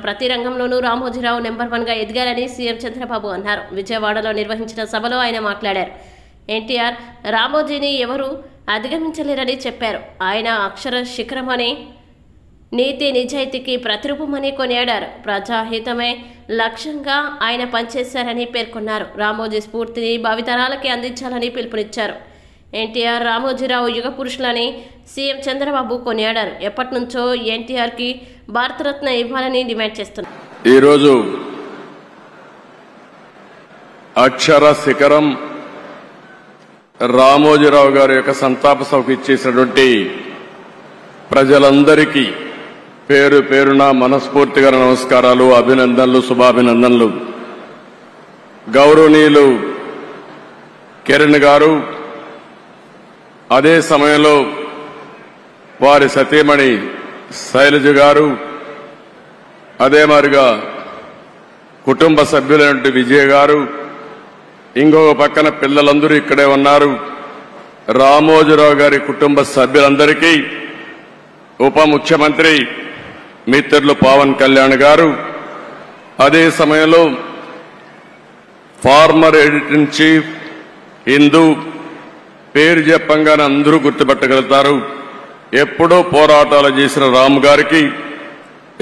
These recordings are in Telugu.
ప్రతి రంగంలోనూ రామోజీరావు నెంబర్ 1గా ఎదిగారని సీఎం చంద్రబాబు అన్నారు. విజయవాడలో నిర్వహించిన సభలో ఆయన మాట్లాడారు. ఎన్టీఆర్ రామోజీని ఎవరూ అధిగమించలేరని చెప్పారు. ఆయన అక్షర శిఖరమని, నీతి నిజాయితీకి ప్రతిరూపమని కొనియాడారు. ప్రజాహితమే లక్ష్యంగా ఆయన పనిచేశారని పేర్కొన్నారు. రామోజీ స్ఫూర్తిని భావితరాలకి అందించాలని పిలుపునిచ్చారు. ఎన్టీఆర్ రామోజీరావు యుగ పురుషులని సీఎం చంద్రబాబు కొనియాడారు. ఎప్పటి నుంచో ఎన్టీఆర్కి భారతరత్న ఇవ్వాలని డిమాండ్ చేస్తున్నారు. ఈరోజు అక్షర శిఖరం రామోజీరావు గారి యొక్క సంతాప సభకు ఇచ్చేసినటువంటి ప్రజలందరికీ పేరు పేరున మనస్ఫూర్తిగా నమస్కారాలు, అభినందనలు, శుభాభినందనలు. గౌరవనీయులు కిరణ్ గారు, అదే సమయంలో వారి సతీమణి శైలజ గారు, అదే మాదిరిగా కుటుంబ సభ్యులైనటువంటి విజయ్ గారు, ఇంకొక పక్కన పిల్లలందరూ ఇక్కడే ఉన్నారు. రామోజీరావు గారి కుటుంబ సభ్యులందరికీ ఉప ముఖ్యమంత్రి మిత్రులు పవన్ కళ్యాణ్ గారు, అదే సమయంలో former editor in chief Hindu, పేరు చెప్పంగానే అందరూ గుర్తుపెట్టగలుగుతారు. ఎప్పుడూ పోరాటాలు చేసిన రామ్ గారికి,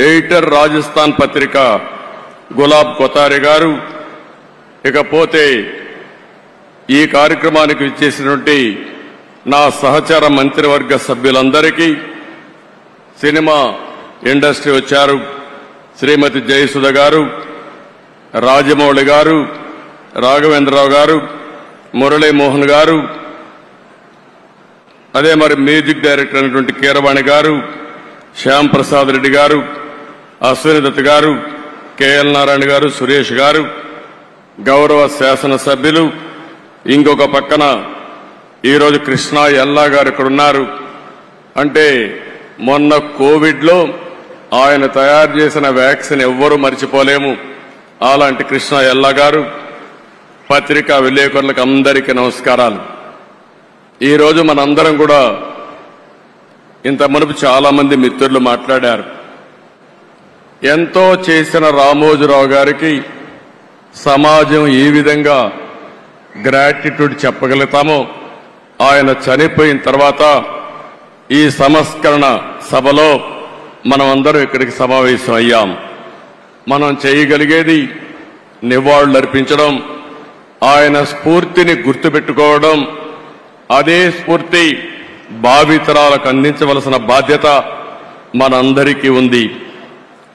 ఎడిటర్ రాజస్థాన్ పత్రిక గులాబ్ కొతారి గారు, ఇకపోతే ఈ కార్యక్రమానికి విచ్చేసినటువంటి నా సహచర మంత్రివర్గ సభ్యులందరికీ, సినిమా ఇండస్ట్రీ వచ్చారు, శ్రీమతి జయసుధ గారు, రాజమౌళి గారు, రాఘవేంద్రరావు గారు, మురళీమోహన్ గారు, అదే మరి మ్యూజిక్ డైరెక్టర్ అయినటువంటి కీరవాణి గారు, శ్యామ్ ప్రసాద్ రెడ్డి గారు, అశ్విని దత్ గారు, కేఎల్ నారాయణ గారు, సురేష్ గారు, గౌరవ శాసనసభ్యులు, ఇంకొక పక్కన ఈరోజు కృష్ణా ఎల్లా గారు ఇక్కడ ఉన్నారు. అంటే మొన్న కోవిడ్లో ఆయన తయారు చేసిన వ్యాక్సిన్ ఎవ్వరూ మర్చిపోలేము. అలాంటి కృష్ణా ఎల్లా గారు, పత్రికా విలేకరులకు అందరికీ నమస్కారాలు. ఈరోజు మనందరం కూడా ఇంత మునుపు చాలా మంది మిత్రులు మాట్లాడారు. ఎంతో చేసిన రామోజీరావు గారికి సమాజం ఏ విధంగా గ్రాటిట్యూడ్ చెప్పగలుగుతామో, ఆయన చనిపోయిన తర్వాత ఈ సంస్కరణ సభలో మనం అందరం ఇక్కడికి సమావేశం అయ్యాం. మనం చేయగలిగేది నివాళులర్పించడం, ఆయన స్ఫూర్తిని గుర్తుపెట్టుకోవడం, అదే స్ఫూర్తి భావితరాలకు అందించవలసిన బాధ్యత మనందరికీ ఉంది.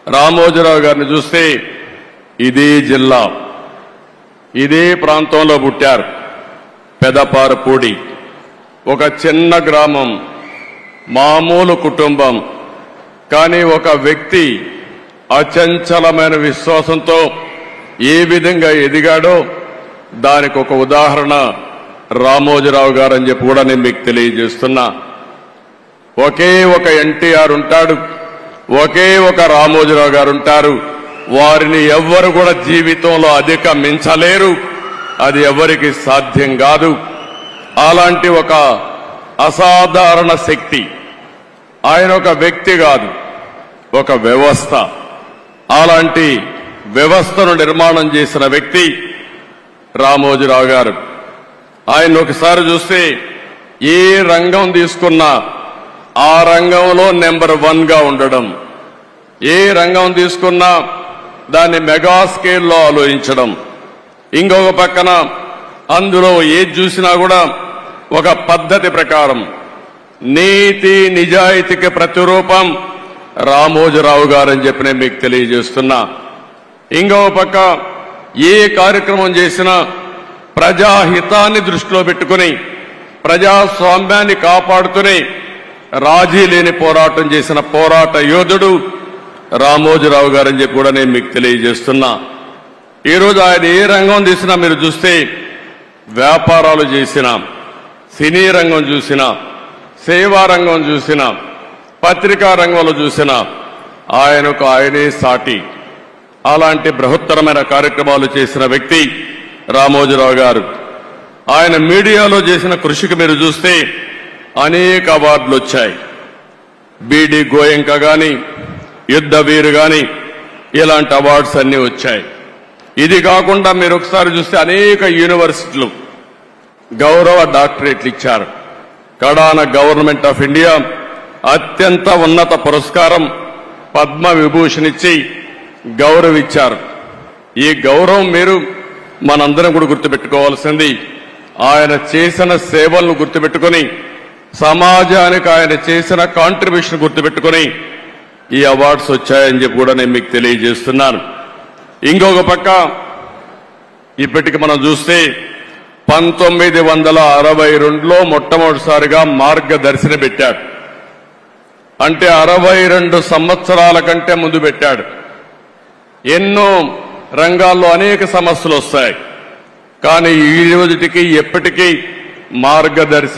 రామోజీరావు గారిని చూస్తే ఇదే జిల్లా, ఇదే ప్రాంతంలో పుట్టారు. పెదపారపూడి, ఒక చిన్న గ్రామం, మామూలు కుటుంబం. కానీ ఒక వ్యక్తి అచంచలమైన విశ్వాసంతో ఏ విధంగా ఎదిగాడో దానికి ఒక ఉదాహరణ రామోజీరావు గారు అని చెప్పి కూడా నేను మీకు తెలియజేస్తున్నా. ఒకే ఒక ఎన్టీఆర్ ఉంటాడు, ఒకే ఒక రామోజీరావు గారు ఉంటారు. వారిని ఎవ్వరు కూడా జీవితంలో అధిగమించలేరు, అది ఎవరికి సాధ్యం కాదు. అలాంటి ఒక అసాధారణ శక్తి. ఆయన ఒక వ్యక్తి కాదు, ఒక వ్యవస్థ. అలాంటి వ్యవస్థను నిర్మాణం చేసిన వ్యక్తి రామోజీరావు గారు. ఆయన ఒకసారి చూస్తే ఏ రంగం తీసుకున్నా ఆ రంగంలో నెంబర్ 1గా ఉండడం, ఏ రంగం తీసుకున్నా దాన్ని మెగా స్కేల్లో ఆలోచించడం, ఇంకొక పక్కన అందులో ఏది చూసినా కూడా ఒక పద్ధతి ప్రకారం నీతి నిజాయితీకి ప్రతిరూపం రామోజీరావు గారని చెప్పి నేను మీకు తెలియజేస్తున్నా. ఇంకొక పక్క ఏ కార్యక్రమం చేసినా ప్రజాహితాన్ని దృష్టిలో పెట్టుకుని, ప్రజాస్వామ్యాన్ని కాపాడుతూనే రాజీ లేని పోరాటం చేసిన పోరాట యోధుడు రామోజీరావు గారని చెప్పి కూడా నేను మీకు తెలియజేస్తున్నా. ఈరోజు ఆయన ఏ రంగం తీసినా మీరు చూస్తే, వ్యాపారాలు చేసినా, సినీ రంగం చూసినా, సేవా రంగం చూసినా, పత్రికా రంగంలో చూసినా ఆయనే సాటి. అలాంటి బృహత్తరమైన కార్యక్రమాలు చేసిన వ్యక్తి రామోజీరావు గారు. ఆయన మీడియాలో చేసిన కృషికి మీరు చూస్తే అనేక అవార్డులు వచ్చాయి. బీడీ గోయంక గాని, యుద్ధ వీరు గాని, ఇలాంటి అవార్డ్స్ అన్నీ వచ్చాయి. ఇది కాకుండా మీరు ఒకసారి చూస్తే అనేక యూనివర్సిటీలు గౌరవ డాక్టరేట్లు ఇచ్చారు. కడాన గవర్నమెంట్ ఆఫ్ ఇండియా అత్యంత ఉన్నత పురస్కారం పద్మ విభూషణ్ ఇచ్చి గౌరవించారు. ఈ గౌరవం మీరు మనందరం కూడా గుర్తుపెట్టుకోవాల్సింది. ఆయన చేసిన సేవలను గుర్తుపెట్టుకుని, సమాజానికి ఆయన చేసిన కాంట్రిబ్యూషన్ గుర్తుపెట్టుకుని ఈ అవార్డ్స్ వచ్చాయని చెప్పి కూడా నేను మీకు తెలియజేస్తున్నాను. ఇంకొక పక్క ఇప్పటికి మనం చూస్తే 1962లో మొట్టమొదటిసారిగా మార్గదర్శిని పెట్టాడు. అంటే 62 సంవత్సరాల కంటే ముందు పెట్టాడు. ఎన్నో రంగాల్లో అనేక సమస్యలు వస్తాయి, కానీ ఈ రోజుకి ఎప్పటికీ మార్గదర్శి